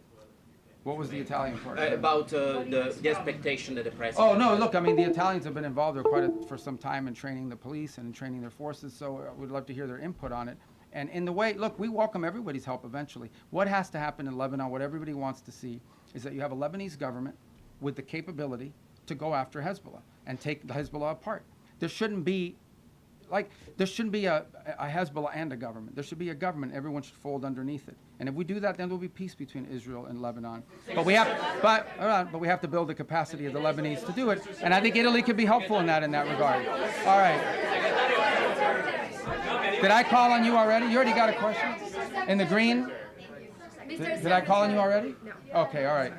what was the Italian part? About the expectation that the President... Oh, no, look, I mean, the Italians have been involved for some time in training the police and in training their forces, so we'd love to hear their input on it. And in the way, look, we welcome everybody's help eventually. What has to happen in Lebanon, what everybody wants to see, is that you have a Lebanese government with the capability to go after Hezbollah and take the Hezbollah apart. There shouldn't be a Hezbollah and a government. There should be a government. Everyone should fold underneath it. And if we do that, then there'll be peace between Israel and Lebanon. But we have to build the capacity of the Lebanese to do it. And I think Italy could be helpful in that regard. All right. Did I call on you already? You already got a question? In the green? Did I call on you already? No. Okay, all right.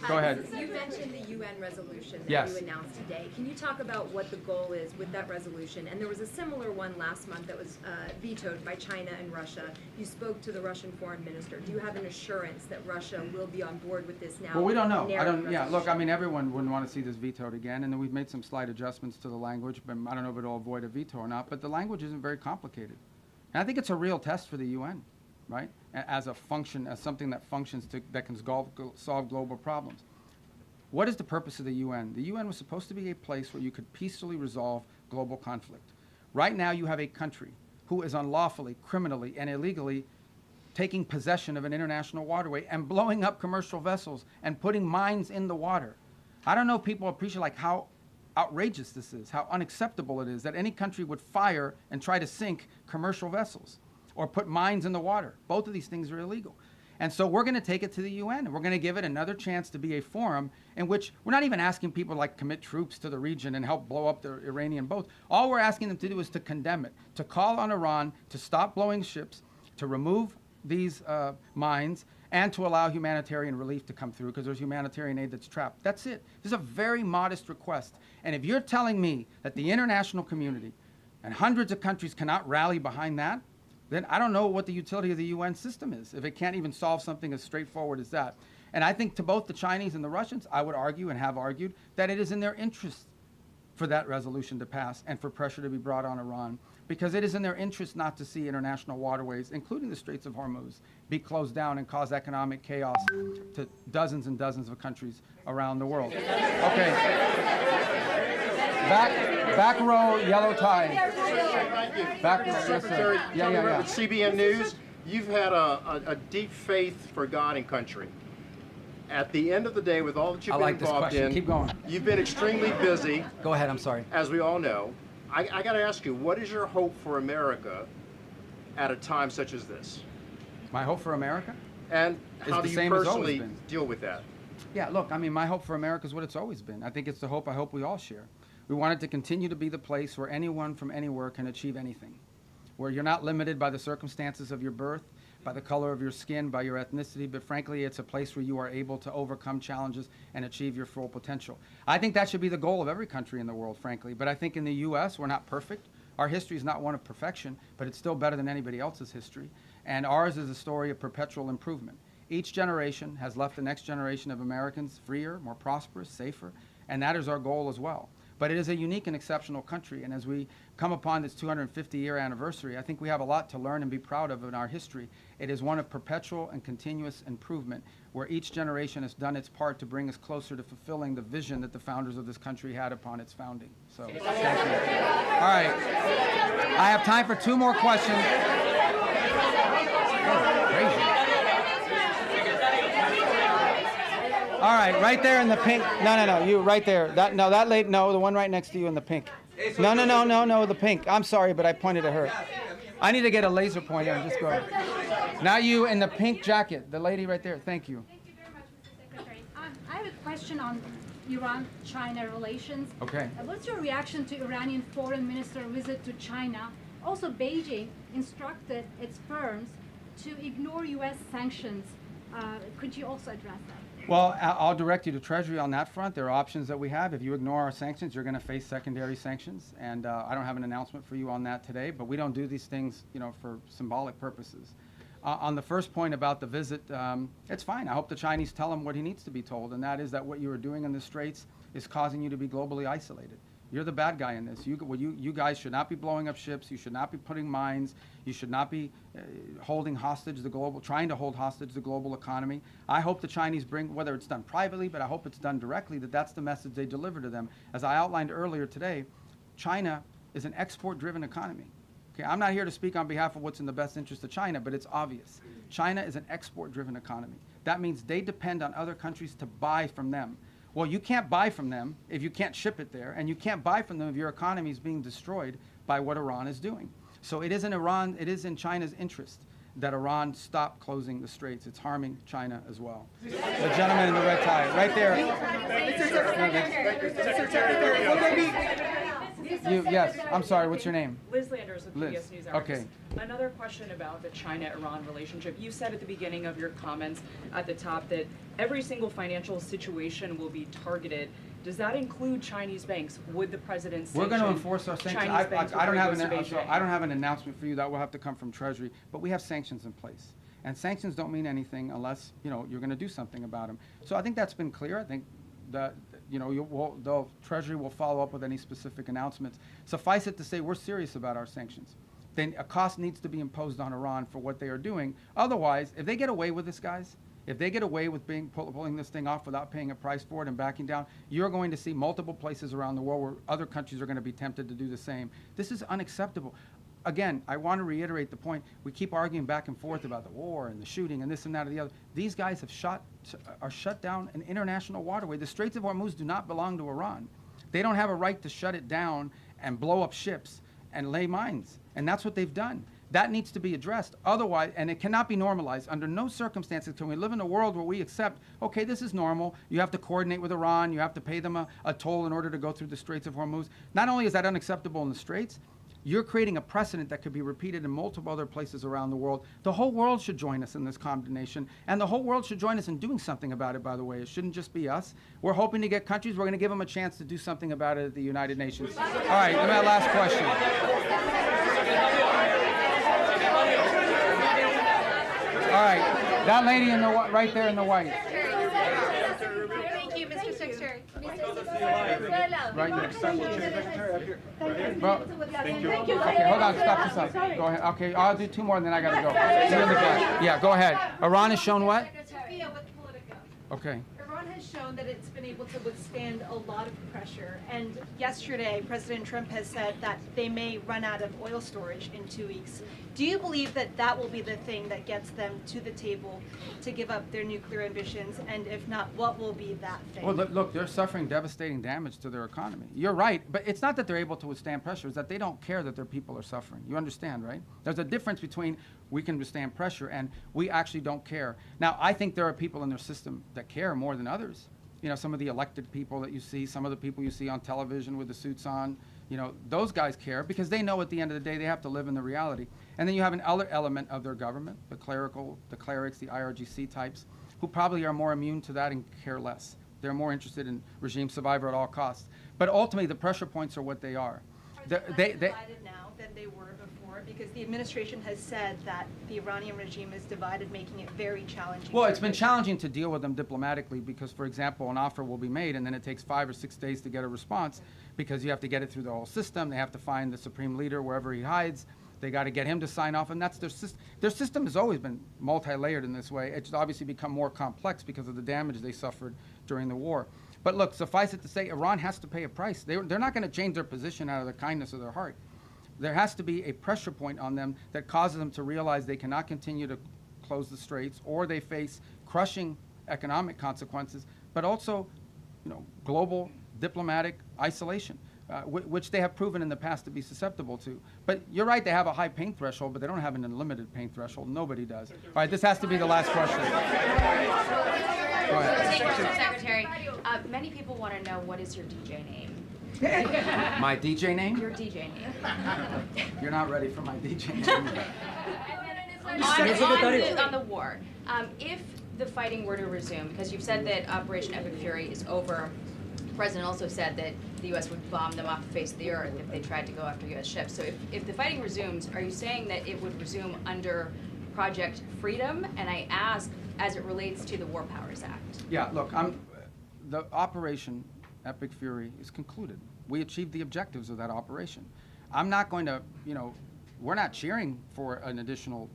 Go ahead. You mentioned the UN resolution that Yes. you announced today. Can you talk about what the goal is with that resolution? And there was a similar one last month that was vetoed by China and Russia. You spoke to the Russian foreign minister. Do you have an assurance that Russia will be on board with this now? Well, we don't know. Yeah, look, I mean, everyone wouldn't want to see this vetoed again, and then we've made some slight adjustments to the language, but I don't know if it'll avoid a veto or not, but the language isn't very complicated. And I think it's a real test for the UN, right? As something that functions that can solve global problems. What is the purpose of the UN? The UN was supposed to be a place where you could peacefully resolve global conflict. Right now you have a country who is unlawfully, criminally, and illegally taking possession of an international waterway and blowing up commercial vessels and putting mines in the water. I don't know if people appreciate how outrageous this is, how unacceptable it is that any country would fire and try to sink commercial vessels or put mines in the water. Both of these things are illegal. And so we're going to take it to the UN, and we're going to give it another chance to be a forum in which we're not even asking people to commit troops to the region and help blow up the Iranian boats. All we're asking them to do is to condemn it, to call on Iran to stop blowing ships, to remove these mines, and to allow humanitarian relief to come through because there's humanitarian aid that's trapped. That's it. This is a very modest request. And if you're telling me that the international community and hundreds of countries cannot rally behind that, then I don't know what the utility of the UN system is if it can't even solve something as straightforward as that. And I think to both the Chinese and the Russians, I would argue and have argued that it is in their interest for that resolution to pass and for pressure to be brought on Iran, because it is in their interest not to see international waterways, including the Straits of Hormuz, be closed down and cause economic chaos to dozens and dozens of countries around the world. Okay. Back row, yellow tie. Back row, yes, Secretary, sir. Yeah. With CBN News, you've had a deep faith for God and country. At the end of the day, with all that you've been involved in, Keep going. you've been extremely busy. Go ahead, I'm sorry. As we all know. I got to ask you, what is your hope for America at a time such as this? My hope for America? And how do the you same as always personally been. deal with that? Yeah, look, I mean, my hope for America is what it's always been. I think it's the hope I hope we all share. We want it to continue to be the place where anyone from anywhere can achieve anything, where you're not limited by the circumstances of your birth, by the color of your skin, by your ethnicity, but frankly, it's a place where you are able to overcome challenges and achieve your full potential. I think that should be the goal of every country in the world, frankly, but I think in the U.S., we're not perfect. Our history is not one of perfection, but it's still better than anybody else's history, and ours is a story of perpetual improvement. Each generation has left the next generation of Americans freer, more prosperous, safer, and that is our goal as well. But it is a unique and exceptional country, and as we come upon this 250-year anniversary, I think we have a lot to learn and be proud of in our history. It is one of perpetual and continuous improvement, where each generation has done its part to bring us closer to fulfilling the vision that the founders of this country had upon its founding. So, thank you. All right. I have time for 2 more questions. Crazy. All right, right there in the pink. No, you right there. That lady. No, the one right next to you in the pink. No, the pink. I'm sorry, but I pointed at her. I need to get a laser pointer and just go ahead. Now you in the pink jacket, the lady right there. Thank you. Thank you very much, Mr. Secretary. I have a question on Iran-China relations. Okay. What's your reaction to Iranian foreign minister visit to China? Also, Beijing instructed its firms to ignore U.S. sanctions. Could you also address that? Well, I'll direct you to Treasury on that front. There are options that we have. If you ignore our sanctions, you're going to face secondary sanctions. And I don't have an announcement for you on that today, but we don't do these things, for symbolic purposes. On the first point about the visit, it's fine. I hope the Chinese tell him what he needs to be told, and that is that what you are doing in the Straits is causing you to be globally isolated. You're the bad guy in this. You guys should not be blowing up ships. You should not be putting mines. You should not be trying to hold hostage the global economy. I hope the Chinese bring, whether it's done privately, but I hope it's done directly, that's the message they deliver to them. As I outlined earlier today, China is an export-driven economy. Okay, I'm not here to speak on behalf of what's in the best interest of China, but it's obvious. China is an export-driven economy. That means they depend on other countries to buy from them. Well, you can't buy from them if you can't ship it there, and you can't buy from them if your economy is being destroyed by what Iran is doing. So it is in China's interest that Iran stop closing the straits. It's harming China as well. The gentleman in the red tie, right there. Yes, I'm sorry, what's your name? Liz Landers with Liz. PBS News Hours. Okay. Another question about the China-Iran relationship. You said at the beginning of your comments at the top that every single financial situation will be targeted. Does that include Chinese banks? Would the president sanction We're going to enforce our sanctions. Chinese banks I don't before have an announcement for you. That will have to come from Treasury. But we have sanctions in place. And sanctions don't mean anything unless, you're going to do something about them. So I think that's been clear. I think that, the Treasury will follow up with any specific announcements. Suffice it to say, we're serious about our sanctions. Then a cost needs to be imposed on Iran for what they are doing. Otherwise, if they get away with this, guys, if they get away with pulling this thing off without paying a price for it and backing down, you're going to see multiple places around the world where other countries are going to be tempted to do the same. This is unacceptable. Again, I want to reiterate the point. We keep arguing back and forth about the war and the shooting and this and that or the other. These guys are shut down an international waterway. The Straits of Hormuz do not belong to Iran. They don't have a right to shut it down and blow up ships and lay mines. And that's what they've done. That needs to be addressed. Otherwise, and it cannot be normalized. Under no circumstances can we live in a world where we accept, okay, this is normal. You have to coordinate with Iran. You have to pay them a toll in order to go through the Straits of Hormuz. Not only is that unacceptable in the Straits, you're creating a precedent that could be repeated in multiple other places around the world. The whole world should join us in this condemnation, and the whole world should join us in doing something about it, by the way. It shouldn't just be us. We're hoping to get countries. We're going to give them a chance to do something about it at the United Nations. All right, my last question. right. That lady in the right there in the white. Thank you, Mr. Secretary. Right next. Well, Thank you. okay, hold on. Stop this up. Go ahead. Okay, I'll do 2 more, and then I gotta go. See you in the back. Yeah, go ahead. Iran has shown what? Okay. Iran has shown that it's been able to withstand a lot of pressure, and yesterday President Trump has said that they may run out of oil storage in 2 weeks. Do you believe that that will be the thing that gets them to the table to give up their nuclear ambitions, and if not, what will be that thing? Well, look, they're suffering devastating damage to their economy. You're right, but it's not that they're able to withstand pressure, it's that they don't care that their people are suffering. You understand, right? There's a difference between we can withstand pressure and we actually don't care. Now, I think there are people in their system that care more than others. You know, some of the elected people that you see, some of the people you see on television with the suits on, you know, those guys care because they know at the end of the day they have to live in the reality. And then you have another element of their government, the clerics, the IRGC types, who probably are more immune to that and care less. They're more interested in regime survival at all costs. But ultimately, the pressure points are what they are. They divided now than they were before, because the administration has said that the Iranian regime is divided, making it very challenging. Well, it's been challenging to deal with them diplomatically because, for example, an offer will be made and then it takes 5 or 6 days to get a response because you have to get it through the whole system. They have to find the supreme leader wherever he hides. They got to get him to sign off, and that's their system. Their system has always been multi-layered in this way. It's obviously become more complex because of the damage they suffered during the war. But look, suffice it to say, Iran has to pay a price. They're not going to change their position out of the kindness of their heart. There has to be a pressure point on them that causes them to realize they cannot continue to close the straits, or they face crushing economic consequences, but also, you know, global diplomatic isolation, which they have proven in the past to be susceptible to. But you're right, they have a high pain threshold, but they don't have an unlimited pain threshold. Nobody does. All right, this has to be the last question. Go ahead. Mr. Secretary, many people want to know, what is your DJ name? My DJ name? Your DJ name. You're not ready for my DJ name. On the war, if the fighting were to resume, because you've said that Operation Epic Fury is over, the President also said that the U.S. would bomb them off the face of the earth if they tried to go after U.S. ships. So if the fighting resumes, are you saying that it would resume under Project Freedom? And I ask, as it relates to the War Powers Act. Yeah, look, the Operation Epic Fury is concluded. We achieved the objectives of that operation. I'm not going to, you know, we're not cheering for an additional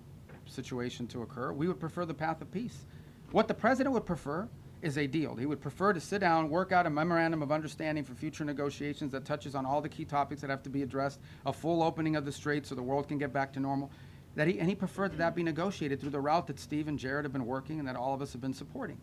situation to occur. We would prefer the path of peace. What the President would prefer is a deal. He would prefer to sit down, work out a memorandum of understanding for future negotiations that touches on all the key topics that have to be addressed, a full opening of the Strait so the world can get back to normal. And he preferred that be negotiated through the route that Steve and Jared have been working and that all of us have been supporting.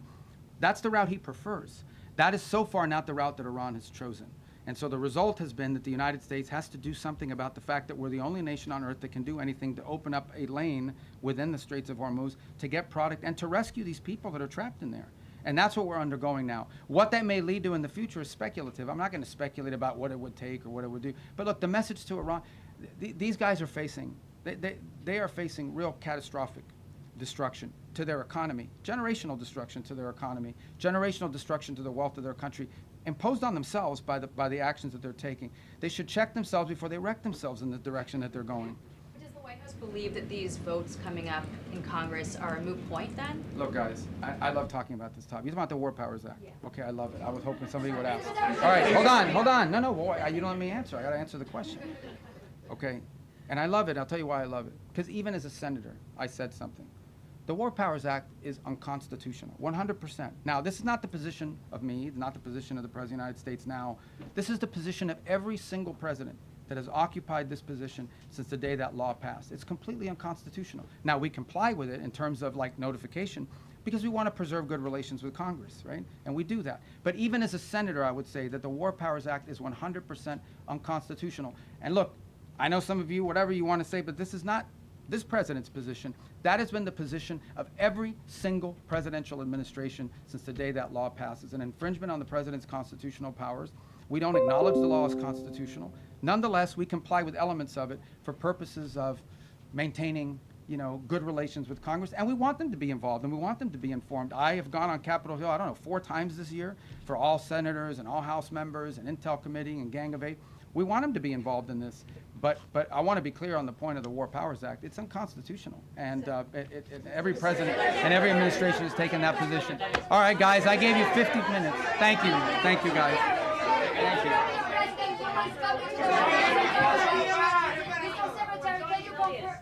That's the route he prefers. That is so far not the route that Iran has chosen. And so the result has been that the United States has to do something about the fact that we're the only nation on earth that can do anything to open up a lane within the Straits of Hormuz to get product and to rescue these people that are trapped in there. And that's what we're undergoing now. What that may lead to in the future is speculative. I'm not going to speculate about what it would take or what it would do. But look, the message to Iran, these guys are facing, they are facing real catastrophic destruction to their economy, generational destruction to their economy, generational destruction to the wealth of their country, imposed on themselves by the actions that they're taking. They should check themselves before they wreck themselves in the direction that they're going. Does the White House believe that these votes coming up in Congress are a moot point then? Look, guys, I love talking about this topic. You're talking about the War Powers Act. Yeah. Okay, I love it. I was hoping somebody would ask. All right, hold on. No, boy, you don't let me answer. I got to answer the question. Okay, and I love it. I'll tell you why I love it. Because even as a senator, I said something. The War Powers Act is unconstitutional, 100%. Now, this is not the position of me, not the position of the President of the United States now. This is the position of every single president that has occupied this position since the day that law passed. It's completely unconstitutional. Now, we comply with it in terms of like notification because we want to preserve good relations with Congress, right? And we do that. But even as a senator, I would say that the War Powers Act is 100% unconstitutional. And look, I know some of you, whatever you want to say, but this is not this president's position. That has been the position of every single presidential administration since the day that law passes. An infringement on the president's constitutional powers. We don't acknowledge the law as constitutional. Nonetheless, we comply with elements of it for purposes of maintaining, you know, good relations with Congress. And we want them to be involved and we want them to be informed. I have gone on Capitol Hill, 4 times this year for all senators and all House members and Intel Committee and Gang of 8. We want him to be involved in this, but I want to be clear on the point of the War Powers Act. It's unconstitutional, and every president and every administration has taken that position. All right, guys, I gave you 50 minutes. Thank you, guys. Thank you. Mr. Secretary, can you confirm?